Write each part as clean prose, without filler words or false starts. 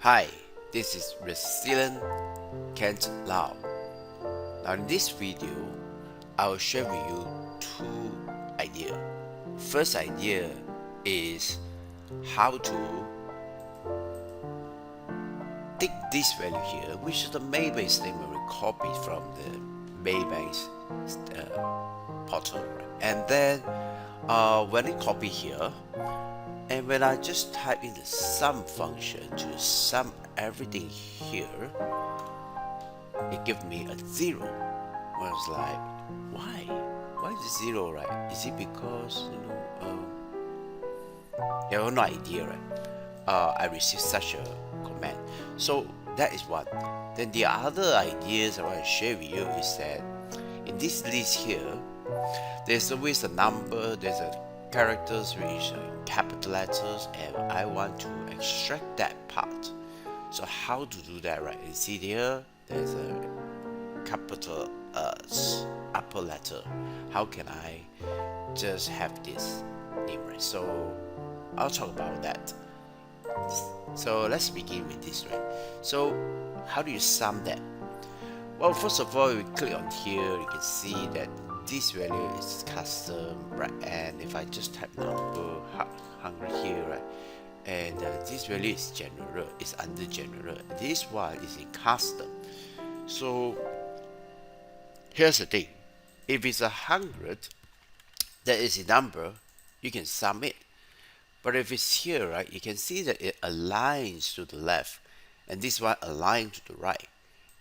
Hi, this is Resilient Kent Lau. Now in this video, I will share with you two ideas. First idea is how to take this value here, which is the Maybank Statement we copied from the Maybank's portal, right? And then when I copy here, and when I just type in the sum function to sum everything here, it gives me a 0. I was like, why? Why is it 0, right? Is it because, you have no idea, right? I received such a command. So that is one. Then the other ideas I want to share with you is that in this list here, there's always a number, there's a characters which are in capital letters, and I want to extract that part. So how to do that, right? You see there, there's a capital upper letter. How can I just have this name, right? So I'll talk about that. So let's begin with this, right? So how do you sum that? Well, first of all, we click on here, you can see that this value is custom, right? And if I just type number 100 here, right? And this value is general, it's under general. This one is in custom. So here's the thing: if it's 100, that is a number, you can sum it. But if it's here, right, you can see that it aligns to the left, and this one aligns to the right.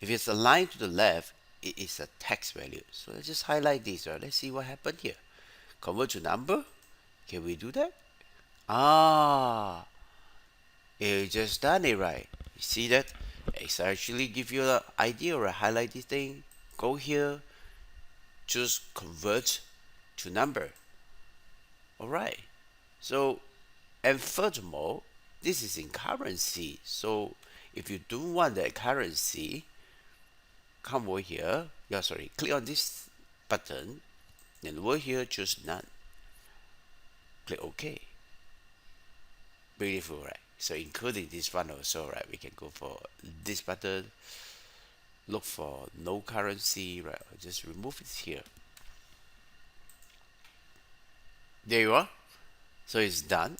If it's aligned to the left, it is a text value. So let's just highlight this, right? Let's see what happened here. Convert to number. Can we do that? It just done it, right? You see that? It's actually give you an idea, right? Highlight this thing. Go here. Choose convert to number. Alright. So, and furthermore, this is in currency. So if you don't want that currency, come over here. Click on this button, then over here choose none. Click OK. Beautiful, right? So including this one also, right? We can go for this button, look for no currency, right? Just remove it here. There you are. So it's done.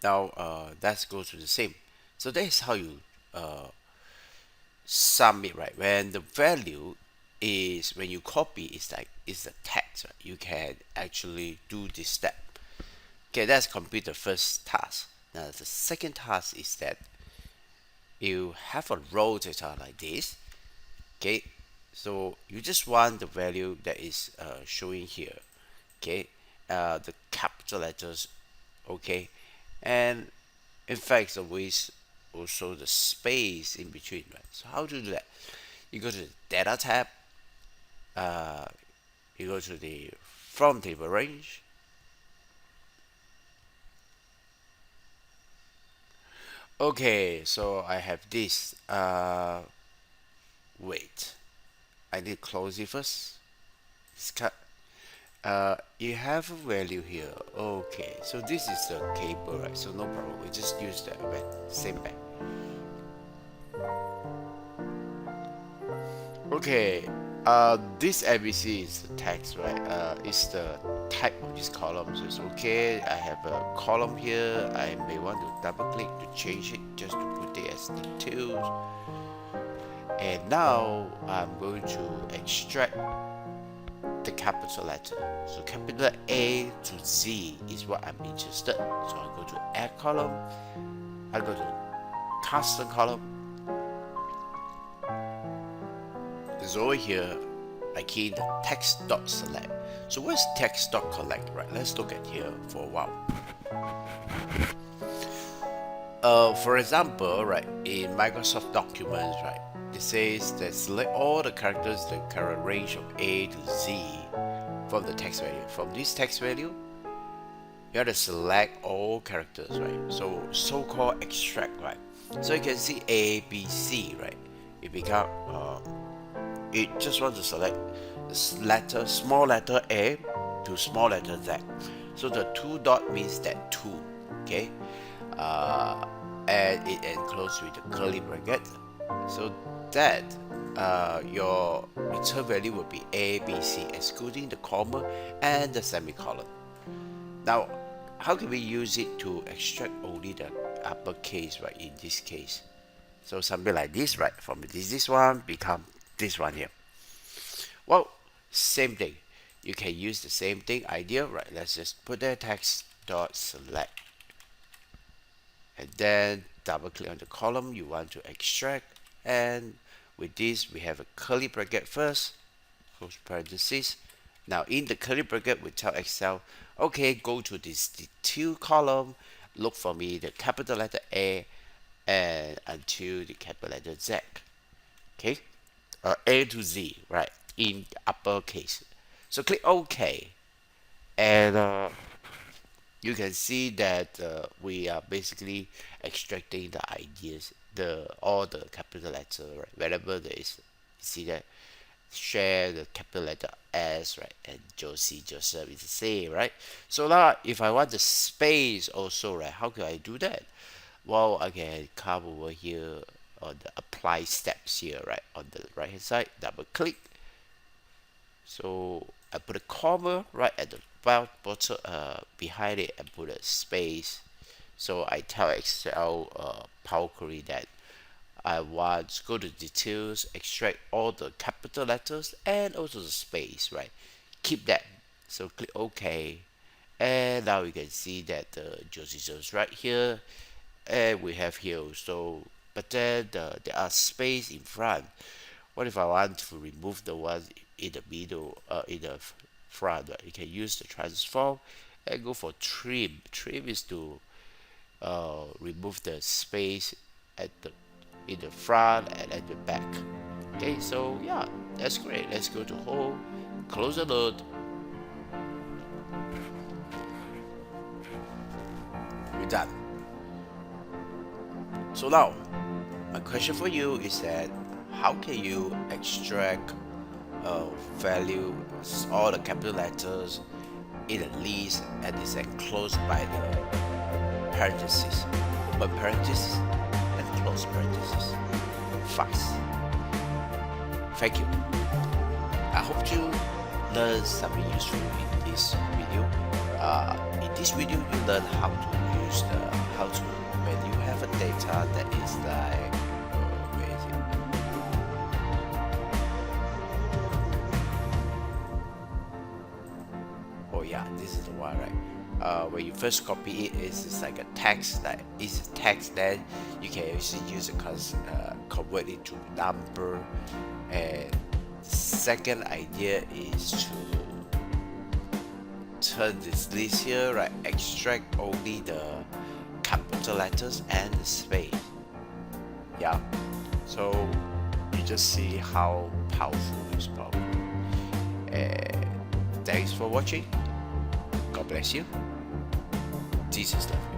Now let's go to the same. So that is how you sum it, right? When the value is, when you copy, it's like it's the text, right? You can actually do this step. Okay, that's complete the first task. Now the second task is that you have a row data like this. Okay, so you just want the value that is showing here. Okay, the capital letters. Okay, and in fact, always also the space in between, right? So how to do that? You go to the data tab, you go to the from table range, okay, so I have this, wait, I need to close it first. It's cut. You have a value here. Okay, so this is the cable, right? So no problem, we just use the same back. Okay, this ABC is the text, right? It's the type of this column, so it's okay. I have a column here. I may want to double click to change it, just to put it as details. And now I'm going to extract the capital letter. So capital A to Z is what I'm interested. So I go to add column. I go to custom column. So over here, I key the text.select. So where's text.collect, right? Let's look at here for a while. For example, right, in Microsoft Documents, right, it says that select all the characters in the current range of A to Z from the text value. From this text value, you have to select all characters, right? So-called extract, right? So you can see A, B, C, right? It become it just want to select letter, small letter A to small letter Z. So the two dot means that two. Okay. and it enclosed with a curly bracket, so that your return value will be A, B, C, excluding the comma and the semicolon. Now, how can we use it to extract only the uppercase, right, in this case? So something like this, right, from this one become this one here. Well, same thing. You can use the same thing idea, right? Let's just put the text dot select, and then double click on the column you want to extract, and with this we have a curly bracket first, close parenthesis. Now in the curly bracket we tell Excel, okay, go to this detail column, look for me the capital letter A and until the capital letter Z. Okay, A to Z, right, in uppercase. So click OK, and you can see that we are basically extracting the ideas, all the capital letter, right? Wherever there is, see that share the capital letter S, right? And Josie, Joseph is the same, right? So now if I want the space also, right, how can I do that? Well, I can come over here on the apply steps here, right, on the right hand side, double click. So I put a comma right at the bottom behind it and put a space. So I tell Excel Power Query that I want to go to details, extract all the capital letters and also the space, right? Keep that. So click OK, and now you can see that the Josie is right here, and we have here also, but then there are space in front. What if I want to remove the one in the middle, in the front, right? You can use the transform and go for trim. Trim is to remove the space at the in the front and at the back. Okay, so yeah, that's great. Let's go to home, close the load. We're done. So now, my question for you is that how can you extract value, all the capital letters in a list and is enclosed by the parentheses, open parentheses and close parentheses. Fast. Thank you. I hope you learned something useful in this video. In this video, you learn how to use when you have a data that is like, where is it? Oh yeah, this is the one, right? When you first copy it, it's just like a text. That is text. Then you can actually use it convert it to number. And second idea is to turn this list here, right? Extract only the capital letters and the space. Yeah. So you just see how powerful this Power. And thanks for watching. God bless you. Jesus love you.